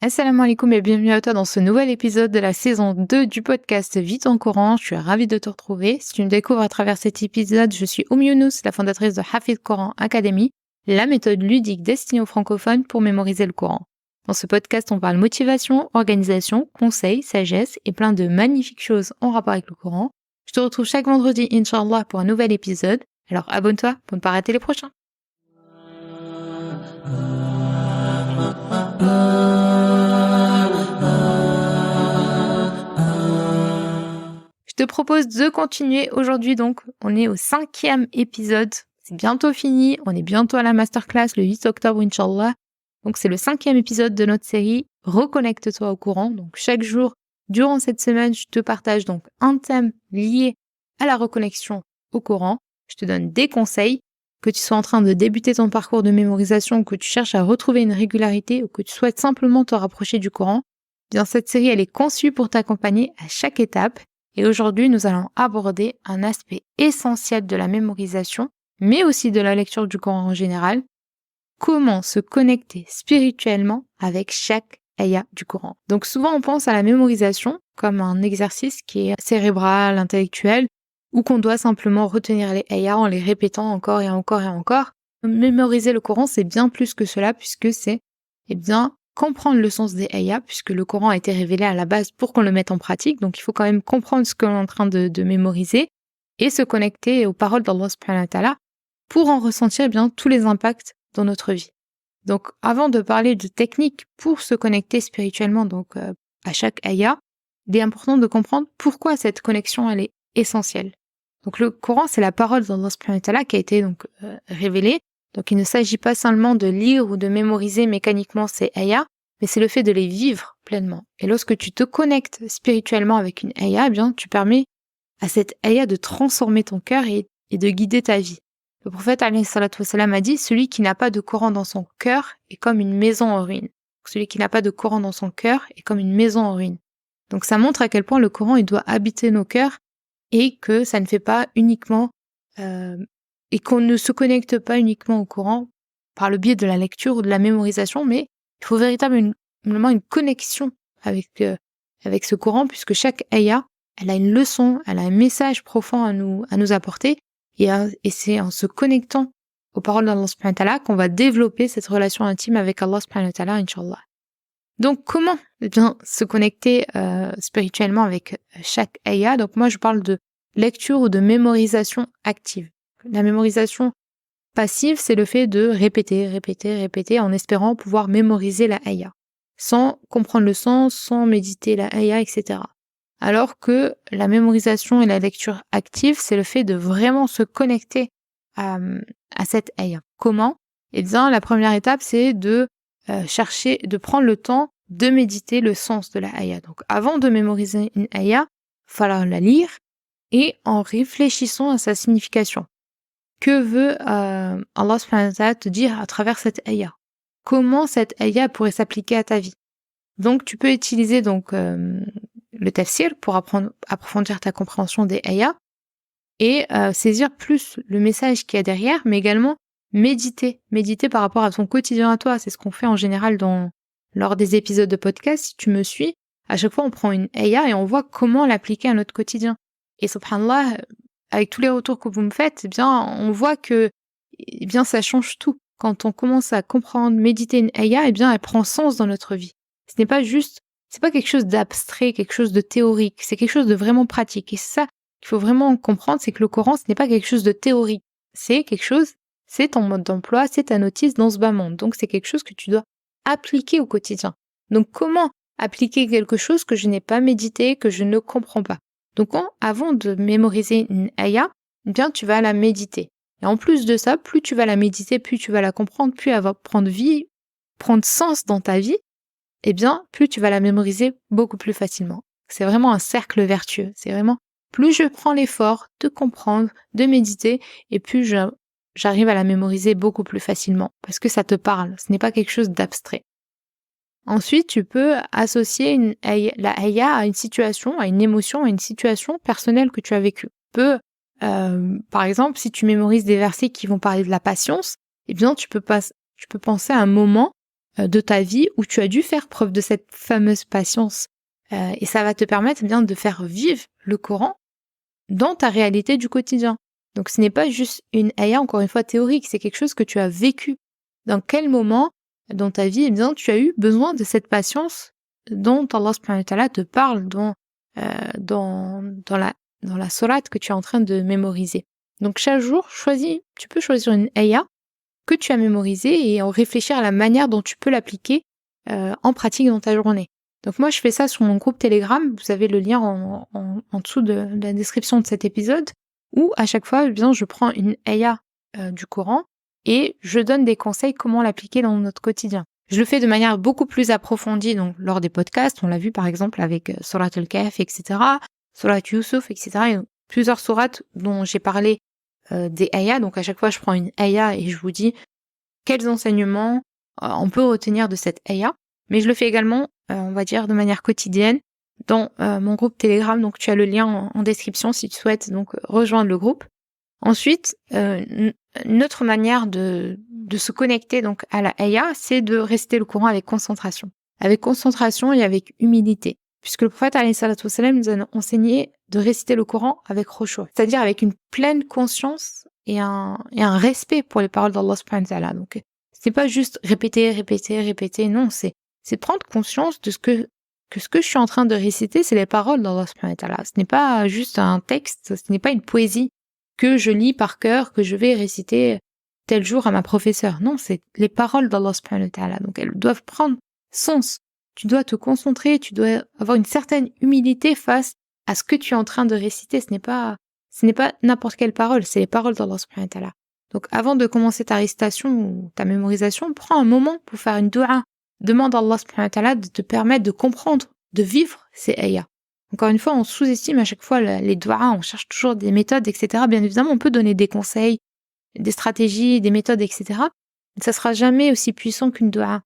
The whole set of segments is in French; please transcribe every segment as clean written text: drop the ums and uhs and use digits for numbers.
Assalamu alaikum et bienvenue à toi dans ce nouvel épisode de la saison 2 du podcast Vis ton Coran. Je suis ravie de te retrouver. Si tu me découvres à travers cet épisode, je suis Younous, la fondatrice de Hafid Coran Academy, la méthode ludique destinée aux francophones pour mémoriser le Coran. Dans ce podcast, on parle motivation, organisation, conseils, sagesse et plein de magnifiques choses en rapport avec le Coran. Je te retrouve chaque vendredi, Inch'Allah, pour un nouvel épisode. Alors abonne-toi pour ne pas rater les prochains. Je te propose de continuer aujourd'hui, donc on est au 5e épisode, c'est bientôt fini, on est bientôt à la masterclass le 8 octobre Inch'Allah, donc c'est le 5e épisode de notre série Reconnecte-toi au Coran. Donc chaque jour, durant cette semaine, je te partage donc un thème lié à la reconnexion au Coran, je te donne des conseils, que tu sois en train de débuter ton parcours de mémorisation, ou que tu cherches à retrouver une régularité, ou que tu souhaites simplement te rapprocher du Coran. Bien, cette série, elle est conçue pour t'accompagner à chaque étape. Et aujourd'hui, nous allons aborder un aspect essentiel de la mémorisation, mais aussi de la lecture du Coran en général. Comment se connecter spirituellement avec chaque ayah du Coran. Donc souvent, on pense à la mémorisation comme un exercice qui est cérébral, intellectuel, ou qu'on doit simplement retenir les ayahs en les répétant encore et encore et encore. Mémoriser le Coran, c'est bien plus que cela, puisque c'est, comprendre le sens des ayahs, puisque le Coran a été révélé à la base pour qu'on le mette en pratique. Donc il faut quand même comprendre ce qu'on est en train de mémoriser et se connecter aux paroles d'Allah subhanahu wa ta'ala pour en ressentir tous les impacts dans notre vie. Donc avant de parler de techniques pour se connecter spirituellement à chaque ayah, il est important de comprendre pourquoi cette connexion elle est essentielle. Donc le Coran, c'est la parole d'Allah subhanahu wa ta'ala qui a été révélée. Donc il ne s'agit pas seulement de lire ou de mémoriser mécaniquement ces ayahs, mais c'est le fait de les vivre pleinement. Et lorsque tu te connectes spirituellement avec une ayah, tu permets à cette ayah de transformer ton cœur et de guider ta vie. Le prophète alayhi salatu wassalam a dit, celui qui n'a pas de Coran dans son cœur est comme une maison en ruine. Celui qui n'a pas de Coran dans son cœur est comme une maison en ruine. Donc ça montre à quel point le Coran il doit habiter nos cœurs et que ça ne fait pas uniquement et qu'on ne se connecte pas uniquement au Coran par le biais de la lecture ou de la mémorisation, mais il faut véritablement une connexion avec ce Coran, puisque chaque ayah, elle a une leçon, elle a un message profond à nous apporter, et c'est en se connectant aux paroles d'Allah subhanahu wa ta'ala qu'on va développer cette relation intime avec Allah subhanahu wa ta'ala, Inch'Allah. Donc comment se connecter spirituellement avec chaque ayah? Donc moi je parle de lecture ou de mémorisation active. La mémorisation passive, c'est le fait de répéter en espérant pouvoir mémoriser la ayah, sans comprendre le sens, sans méditer la ayah, etc. Alors que la mémorisation et la lecture active, c'est le fait de vraiment se connecter à cette ayah. Comment? La première étape, c'est de chercher, de prendre le temps de méditer le sens de la ayah. Donc avant de mémoriser une ayah, il va falloir la lire et en réfléchissant à sa signification. Que veut Allah subhanahu wa ta'ala te dire à travers cette ayah? Comment cette ayah pourrait s'appliquer à ta vie? Donc tu peux utiliser le tafsir pour approfondir ta compréhension des ayahs et saisir plus le message qu'il y a derrière, mais également méditer par rapport à ton quotidien à toi. C'est ce qu'on fait en général lors des épisodes de podcast. Si tu me suis, à chaque fois on prend une ayah et on voit comment l'appliquer à notre quotidien. Et subhanallah, avec tous les retours que vous me faites, on voit que ça change tout. Quand on commence à comprendre, méditer une ayah, elle prend sens dans notre vie. C'est pas quelque chose d'abstrait, quelque chose de théorique, c'est quelque chose de vraiment pratique. Et c'est ça qu'il faut vraiment comprendre, c'est que le Coran, ce n'est pas quelque chose de théorique. C'est ton mode d'emploi, c'est ta notice dans ce bas monde. Donc c'est quelque chose que tu dois appliquer au quotidien. Donc comment appliquer quelque chose que je n'ai pas médité, que je ne comprends pas? Donc avant de mémoriser une ayah, tu vas la méditer. Et en plus de ça, plus tu vas la méditer, plus tu vas la comprendre, plus elle va prendre sens dans ta vie, plus tu vas la mémoriser beaucoup plus facilement. C'est vraiment un cercle vertueux. C'est vraiment, plus je prends l'effort de comprendre, de méditer, et plus j'arrive à la mémoriser beaucoup plus facilement, parce que ça te parle. Ce n'est pas quelque chose d'abstrait. Ensuite, tu peux associer la ayah à une situation, à une émotion, à une situation personnelle que tu as vécue. Par exemple, si tu mémorises des versets qui vont parler de la patience, tu peux penser à un moment de ta vie où tu as dû faire preuve de cette fameuse patience. Et ça va te permettre bien de faire vivre le Coran dans ta réalité du quotidien. Donc ce n'est pas juste une ayah, encore une fois, théorique, c'est quelque chose que tu as vécu. Dans quel moment dans ta vie, eh bien, tu as eu besoin de cette patience dont Allah subhanahu wa ta'ala te parle dans la sourate que tu es en train de mémoriser. Donc chaque jour, tu peux choisir une ayah que tu as mémorisée et en réfléchir à la manière dont tu peux l'appliquer en pratique dans ta journée. Donc moi, je fais ça sur mon groupe Telegram. Vous avez le lien en dessous de la description de cet épisode, où à chaque fois, eh bien, je prends une ayah du Coran et je donne des conseils comment l'appliquer dans notre quotidien. Je le fais de manière beaucoup plus approfondie donc lors des podcasts. On l'a vu par exemple avec Surat al-Kahf, etc., Surat Yusuf, etc. Il y a plusieurs sourates dont j'ai parlé des ayahs. Donc à chaque fois, je prends une ayah et je vous dis quels enseignements on peut retenir de cette ayah. Mais je le fais également, on va dire, de manière quotidienne dans mon groupe Telegram. Donc tu as le lien en description si tu souhaites donc rejoindre le groupe. Ensuite, une autre manière de se connecter donc à la ayah, c'est de réciter le Coran avec concentration. Avec concentration et avec humilité. Puisque le prophète alayhi salatu wassalam nous a enseigné de réciter le Coran avec khushu', c'est-à-dire avec une pleine conscience et un respect pour les paroles d'Allah subhanahu wa ta'ala. Donc c'est pas juste répéter, non, c'est prendre conscience de ce que je suis en train de réciter, c'est les paroles d'Allah subhanahu wa ta'ala. Ce n'est pas juste un texte, ce n'est pas une poésie que je lis par cœur, que je vais réciter tel jour à ma professeure. Non, c'est les paroles d'Allah subhanahu wa ta'ala. Donc elles doivent prendre sens. Tu dois te concentrer, tu dois avoir une certaine humilité face à ce que tu es en train de réciter. Ce n'est pas n'importe quelle parole, c'est les paroles d'Allah subhanahu wa ta'ala. Donc avant de commencer ta récitation ou ta mémorisation, prends un moment pour faire une dua. Demande à Allah subhanahu wa ta'ala de te permettre de comprendre, de vivre ces ayahs. Encore une fois, on sous-estime à chaque fois les du'as, on cherche toujours des méthodes, etc. Bien évidemment, on peut donner des conseils, des stratégies, des méthodes, etc. Mais ça sera jamais aussi puissant qu'une du'a.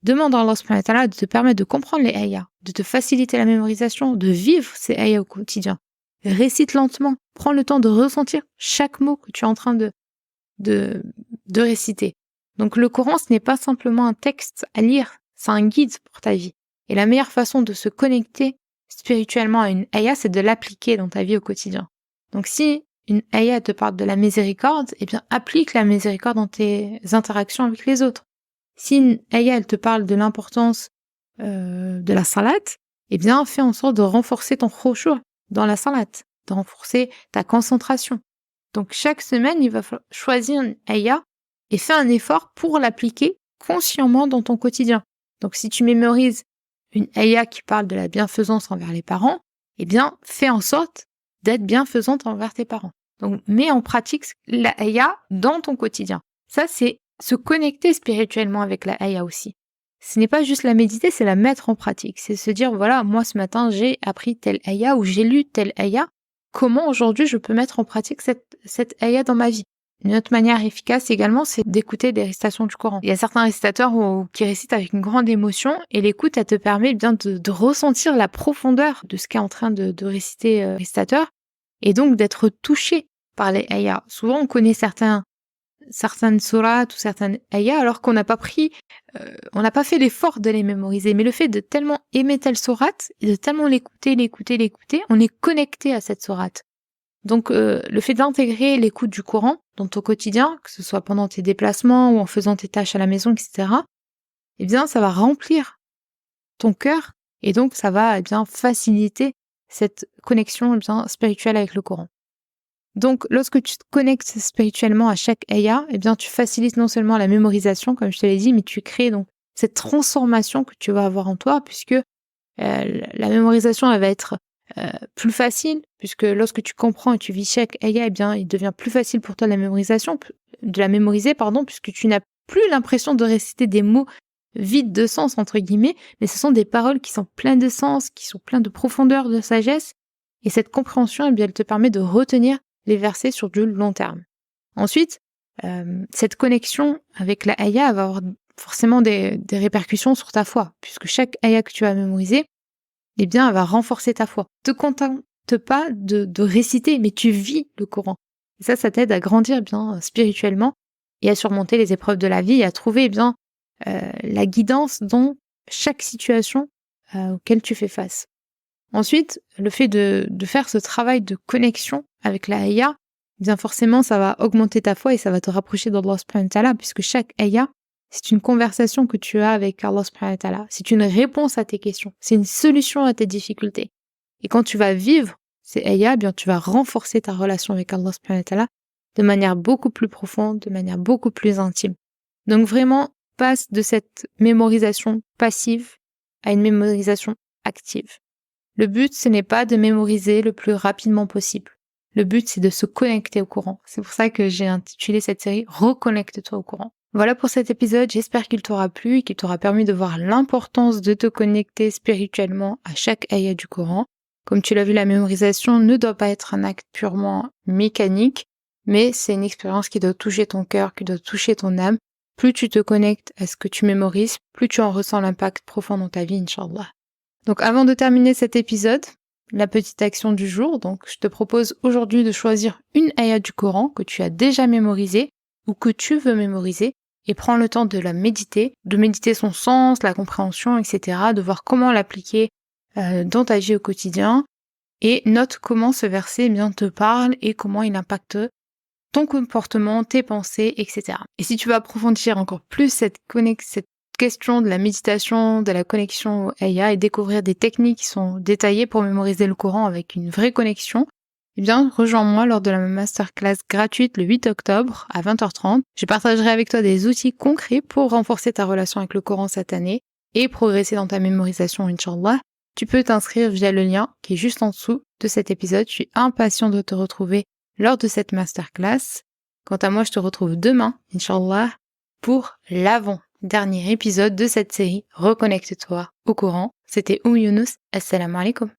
Demande à Allah subhanahu wa ta'ala de te permettre de comprendre les ayahs, de te faciliter la mémorisation, de vivre ces ayahs au quotidien. Récite lentement, prends le temps de ressentir chaque mot que tu es en train de réciter. Donc le Coran, ce n'est pas simplement un texte à lire, c'est un guide pour ta vie. Et la meilleure façon de se connecter spirituellement à une ayah, c'est de l'appliquer dans ta vie au quotidien. Donc si une ayah te parle de la miséricorde, eh bien applique la miséricorde dans tes interactions avec les autres. Si une ayah elle te parle de l'importance de la salat, eh bien fais en sorte de renforcer ton khushu' dans la salat, de renforcer ta concentration. Donc chaque semaine, il va falloir choisir une ayah et fais un effort pour l'appliquer consciemment dans ton quotidien. Donc si tu mémorises une ayah qui parle de la bienfaisance envers les parents, eh bien, fais en sorte d'être bienfaisante envers tes parents. Donc, mets en pratique la ayah dans ton quotidien. Ça, c'est se connecter spirituellement avec la ayah aussi. Ce n'est pas juste la méditer, c'est la mettre en pratique. C'est se dire, voilà, moi, ce matin, j'ai appris telle ayah ou j'ai lu telle ayah. Comment aujourd'hui je peux mettre en pratique cette ayah dans ma vie? Une autre manière efficace également, c'est d'écouter des récitations du Coran. Il y a certains récitateurs qui récitent avec une grande émotion et l'écoute, elle te permet bien de ressentir la profondeur de ce qu'est en train de réciter le récitateur et donc d'être touché par les ayahs. Souvent, on connaît certaines sourates ou certaines ayahs alors qu'on n'a pas on n'a pas fait l'effort de les mémoriser. Mais le fait de tellement aimer telle sourate et de tellement l'écouter, on est connecté à cette sourate. Donc le fait d'intégrer l'écoute du Coran dans ton quotidien, que ce soit pendant tes déplacements ou en faisant tes tâches à la maison, etc., eh bien ça va remplir ton cœur et donc ça va bien faciliter cette connexion bien spirituelle avec le Coran. Donc lorsque tu te connectes spirituellement à chaque ayah, eh bien tu facilites non seulement la mémorisation comme je te l'ai dit, mais tu crées donc cette transformation que tu vas avoir en toi puisque la mémorisation elle va être plus facile, puisque lorsque tu comprends et tu vis chaque ayah, eh bien, il devient plus facile pour toi de la mémoriser, puisque tu n'as plus l'impression de réciter des mots vides de sens, entre guillemets, mais ce sont des paroles qui sont pleines de sens, qui sont pleines de profondeur, de sagesse, et cette compréhension, eh bien, elle te permet de retenir les versets sur du long terme. Ensuite, cette connexion avec la ayah va avoir forcément des répercussions sur ta foi, puisque chaque ayah que tu vas mémoriser, eh bien, elle va renforcer ta foi. Ne te contente pas de réciter, mais tu vis le Coran. Et ça t'aide à grandir bien spirituellement et à surmonter les épreuves de la vie et à trouver bien la guidance dans chaque situation auquel tu fais face. Ensuite, le fait de faire ce travail de connexion avec la ayah, bien forcément, ça va augmenter ta foi et ça va te rapprocher d'Allah subhanahu wa ta'ala, puisque chaque ayah, c'est une conversation que tu as avec Allah subhanahu wa ta'ala. C'est une réponse à tes questions. C'est une solution à tes difficultés. Et quand tu vas vivre ces ayahs, bien, tu vas renforcer ta relation avec Allah subhanahu wa ta'ala de manière beaucoup plus profonde, de manière beaucoup plus intime. Donc vraiment, passe de cette mémorisation passive à une mémorisation active. Le but, ce n'est pas de mémoriser le plus rapidement possible. Le but, c'est de se connecter au Coran. C'est pour ça que j'ai intitulé cette série « Reconnecte-toi au Coran ». Voilà pour cet épisode, j'espère qu'il t'aura plu et qu'il t'aura permis de voir l'importance de te connecter spirituellement à chaque ayat du Coran. Comme tu l'as vu, la mémorisation ne doit pas être un acte purement mécanique, mais c'est une expérience qui doit toucher ton cœur, qui doit toucher ton âme. Plus tu te connectes à ce que tu mémorises, plus tu en ressens l'impact profond dans ta vie, Inch'Allah. Donc avant de terminer cet épisode, la petite action du jour, donc je te propose aujourd'hui de choisir une ayat du Coran que tu as déjà mémorisée ou que tu veux mémoriser et prends le temps de la méditer, de méditer son sens, la compréhension, etc., de voir comment l'appliquer dans ta vie au quotidien et note comment ce verset te parle et comment il impacte ton comportement, tes pensées, etc. Et si tu veux approfondir encore plus cette question de la méditation, de la connexion au ayah et découvrir des techniques qui sont détaillées pour mémoriser le Coran avec une vraie connexion, eh bien, rejoins-moi lors de la masterclass gratuite le 8 octobre à 20h30. Je partagerai avec toi des outils concrets pour renforcer ta relation avec le Coran cette année et progresser dans ta mémorisation, Inch'Allah. Tu peux t'inscrire via le lien qui est juste en dessous de cet épisode. Je suis impatient de te retrouver lors de cette masterclass. Quant à moi, je te retrouve demain, Inch'Allah, pour l'avant-dernier épisode de cette série Reconnecte-toi au Coran. C'était Younous. Assalamu alaikum.